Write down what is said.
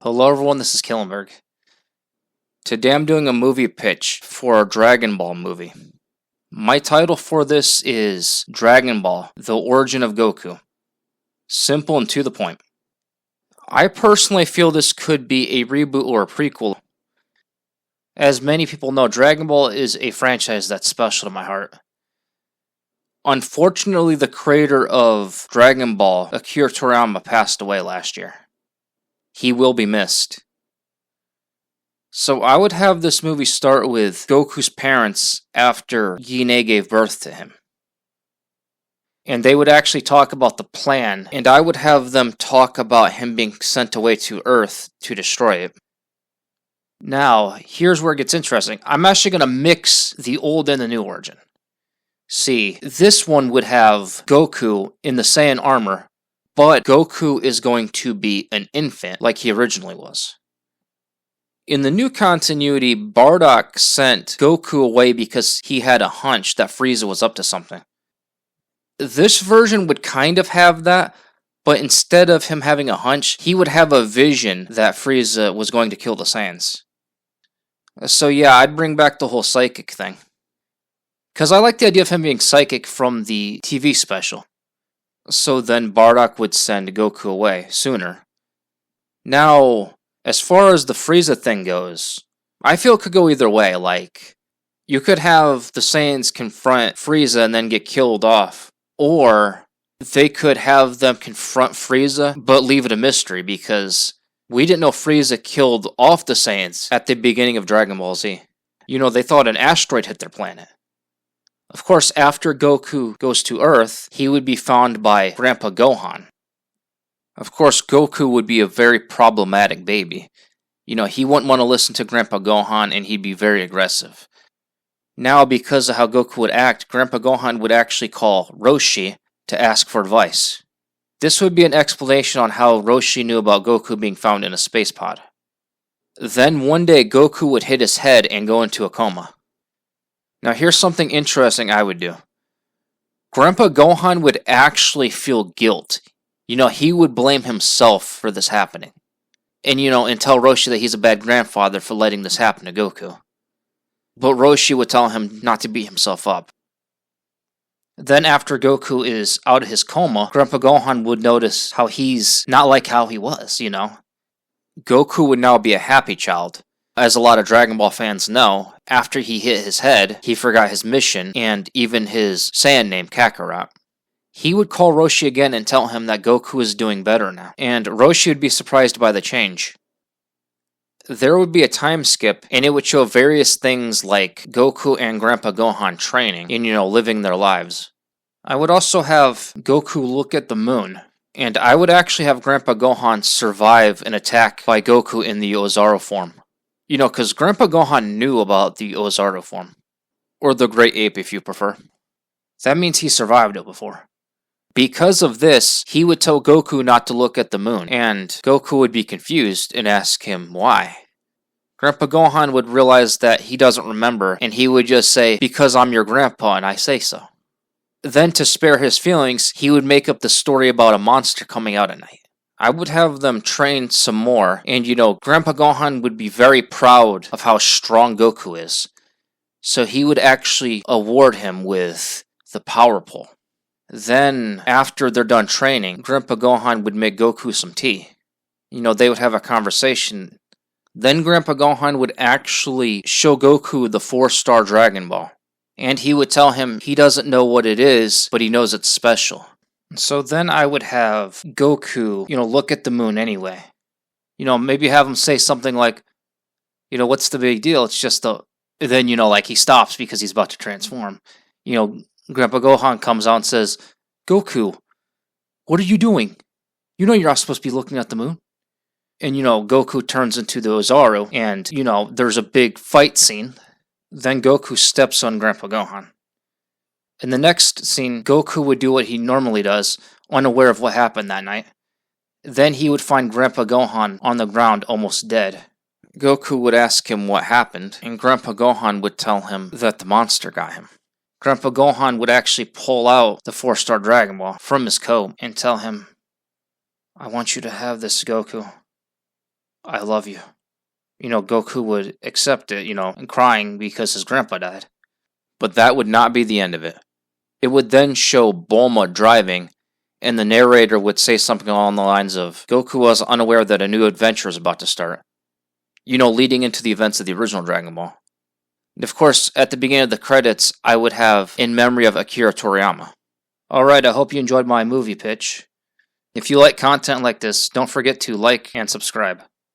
Hello everyone, this is Killenberg. Today I'm doing a movie pitch for a Dragon Ball movie. My title for this is Dragon Ball, The Origin of Goku. Simple and to the point. I personally feel this could be a reboot or a prequel. As many people know, Dragon Ball is a franchise that's special to my heart. Unfortunately, the creator of Dragon Ball, Akira Toriyama, passed away last year. He will be missed. So I would have this movie start with Goku's parents after Gine gave birth to him. And they would actually talk about the plan, and I would have them talk about him being sent away to Earth to destroy it. Now, here's where it gets interesting. I'm actually going to mix the old and the new origin. See, this one would have Goku in the Saiyan armor, but Goku is going to be an infant like he originally was. In the new continuity, Bardock sent Goku away because he had a hunch that Frieza was up to something. This version would kind of have that, but instead of him having a hunch, he would have a vision that Frieza was going to kill the Saiyans. So yeah, I'd bring back the whole psychic thing. Because I like the idea of him being psychic from the TV special. So then Bardock would send Goku away sooner. Now, as far as the Frieza thing goes, I feel it could go either way. Like, you could have the Saiyans confront Frieza and then get killed off. Or they could have them confront Frieza, but leave it a mystery because we didn't know Frieza killed off the Saiyans at the beginning of Dragon Ball Z. You know, they thought an asteroid hit their planet. Of course, after Goku goes to Earth, he would be found by Grandpa Gohan. Of course, Goku would be a very problematic baby. You know, he wouldn't want to listen to Grandpa Gohan and he'd be very aggressive. Now, because of how Goku would act, Grandpa Gohan would actually call Roshi to ask for advice. This would be an explanation on how Roshi knew about Goku being found in a space pod. Then one day, Goku would hit his head and go into a coma. Now here's something interesting I would do. Grandpa Gohan would actually feel guilt. You know, he would blame himself for this happening. And tell Roshi that he's a bad grandfather for letting this happen to Goku. But Roshi would tell him not to beat himself up. Then after Goku is out of his coma, Grandpa Gohan would notice how he's not like how he was, Goku would now be a happy child. As a lot of Dragon Ball fans know, after he hit his head, he forgot his mission and even his Saiyan name, Kakarot. He would call Roshi again and tell him that Goku is doing better now, and Roshi would be surprised by the change. There would be a time skip, and it would show various things like Goku and Grandpa Gohan training and, living their lives. I would also have Goku look at the moon, and I would actually have Grandpa Gohan survive an attack by Goku in the Ozaru form. Because Grandpa Gohan knew about the Ozaru form. Or the Great Ape, if you prefer. That means he survived it before. Because of this, he would tell Goku not to look at the moon, and Goku would be confused and ask him why. Grandpa Gohan would realize that he doesn't remember, and he would just say, "Because I'm your grandpa and I say so." Then, to spare his feelings, he would make up the story about a monster coming out at night. I would have them train some more, and Grandpa Gohan would be very proud of how strong Goku is. So he would actually award him with the power pole. Then, after they're done training, Grandpa Gohan would make Goku some tea. They would have a conversation. Then Grandpa Gohan would actually show Goku the 4-star Dragon Ball. And he would tell him he doesn't know what it is, but he knows it's special. So then I would have Goku, look at the moon anyway. Maybe have him say something like, what's the big deal? It's just then, he stops because he's about to transform. Grandpa Gohan comes out and says, "Goku, what are you doing? You're not supposed to be looking at the moon." And, Goku turns into the Ozaru, and, there's a big fight scene. Then Goku steps on Grandpa Gohan. In the next scene, Goku would do what he normally does, unaware of what happened that night. Then he would find Grandpa Gohan on the ground, almost dead. Goku would ask him what happened, and Grandpa Gohan would tell him that the monster got him. Grandpa Gohan would actually pull out the 4-star Dragon Ball from his coat and tell him, "I want you to have this, Goku. I love you. Goku would accept it, and crying because his grandpa died. But that would not be the end of it. It would then show Bulma driving, and the narrator would say something along the lines of, Goku was unaware that a new adventure is about to start. Leading into the events of the original Dragon Ball. And of course, at the beginning of the credits, I would have in memory of Akira Toriyama. Alright, I hope you enjoyed my movie pitch. If you like content like this, don't forget to like and subscribe.